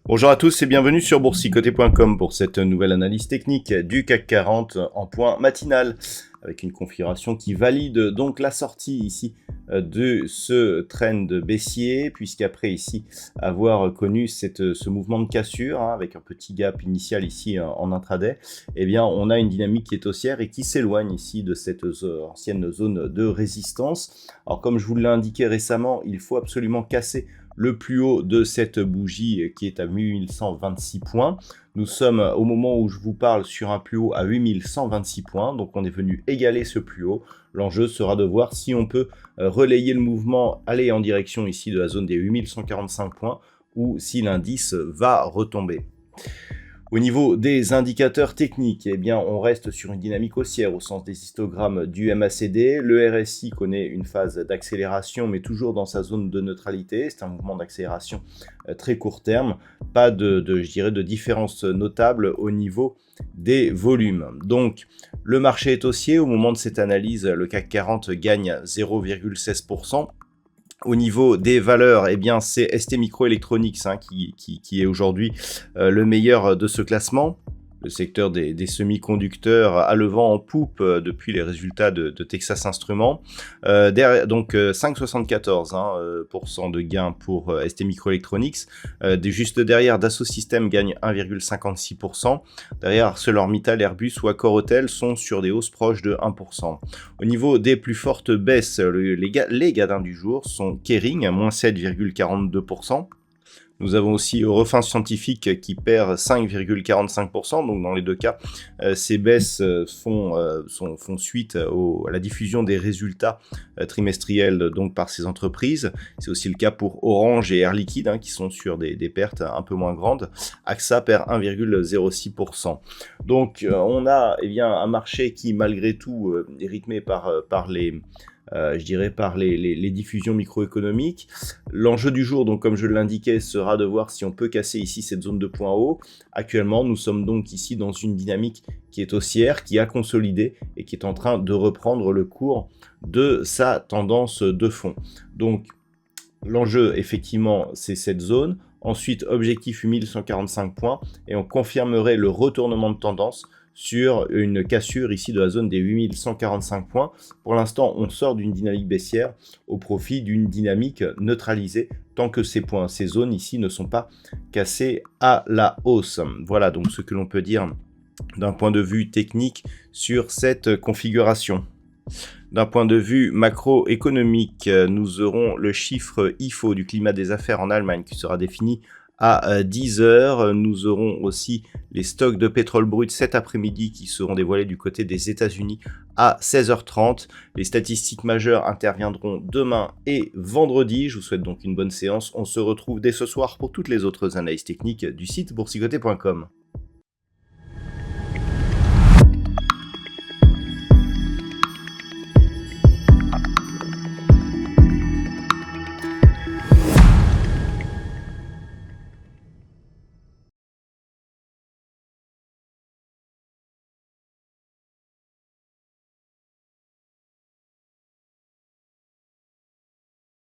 Bonjour à tous et bienvenue sur boursicoté.com pour cette nouvelle analyse technique du CAC 40 en point matinal avec une configuration qui valide donc la sortie ici de ce trend baissier, puisqu'après ici avoir connu ce mouvement de cassure avec un petit gap initial ici en intraday, eh bien on a une dynamique qui est haussière et qui s'éloigne ici de cette ancienne zone de résistance. Alors comme je vous l'ai indiqué récemment, il faut absolument casser le plus haut de cette bougie qui est à 8126 points. Nous sommes au moment où je vous parle sur un plus haut à 8126 points, donc on est venu égaler ce plus haut. L'enjeu sera de voir si on peut relayer le mouvement, aller en direction ici de la zone des 8145 points, ou si l'indice va retomber. Au niveau des indicateurs techniques, eh bien, on reste sur une dynamique haussière au sens des histogrammes du MACD. Le RSI connaît une phase d'accélération, mais toujours dans sa zone de neutralité. C'est un mouvement d'accélération très court terme. Pas de différence notable au niveau des volumes. Donc, le marché est haussier. Au moment de cette analyse, le CAC 40 gagne 0,16%. Au niveau des valeurs, eh bien, c'est STMicroelectronics qui est aujourd'hui le meilleur de ce classement. Le secteur des semi-conducteurs a le vent en poupe depuis les résultats de Texas Instruments. Donc 5,74% de gain pour STMicroelectronics. Juste derrière, Dassault Systèmes gagne 1,56%. Derrière, ArcelorMittal, Airbus ou Accor sont sur des hausses proches de 1%. Au niveau des plus fortes baisses, les gadins du jour sont Kering à moins 7,42%. Nous avons aussi Eurofins Scientifique qui perd 5,45%. Donc dans les deux cas, ces baisses font suite à la diffusion des résultats trimestriels donc par ces entreprises. C'est aussi le cas pour Orange et Air Liquide qui sont sur des pertes un peu moins grandes. AXA perd 1,06%. Donc on a un marché qui malgré tout est rythmé par les diffusions microéconomiques. L'enjeu du jour, donc comme je l'indiquais, sera de voir si on peut casser ici cette zone de point haut. Actuellement, nous sommes donc ici dans une dynamique qui est haussière, qui a consolidé et qui est en train de reprendre le cours de sa tendance de fond. Donc, l'enjeu, effectivement, c'est cette zone. Ensuite, objectif 8145 points et on confirmerait le retournement de tendance sur une cassure ici de la zone des 8145 points. Pour l'instant, on sort d'une dynamique baissière au profit d'une dynamique neutralisée tant que ces points, ces zones ici ne sont pas cassées à la hausse. Voilà donc ce que l'on peut dire d'un point de vue technique sur cette configuration. D'un point de vue macroéconomique, nous aurons le chiffre IFO du climat des affaires en Allemagne qui sera défini à 10 h. Nous aurons aussi les stocks de pétrole brut cet après-midi qui seront dévoilés du côté des États-Unis à 16h30. Les statistiques majeures interviendront demain et vendredi. Je vous souhaite donc une bonne séance. On se retrouve dès ce soir pour toutes les autres analyses techniques du site boursicoté.com.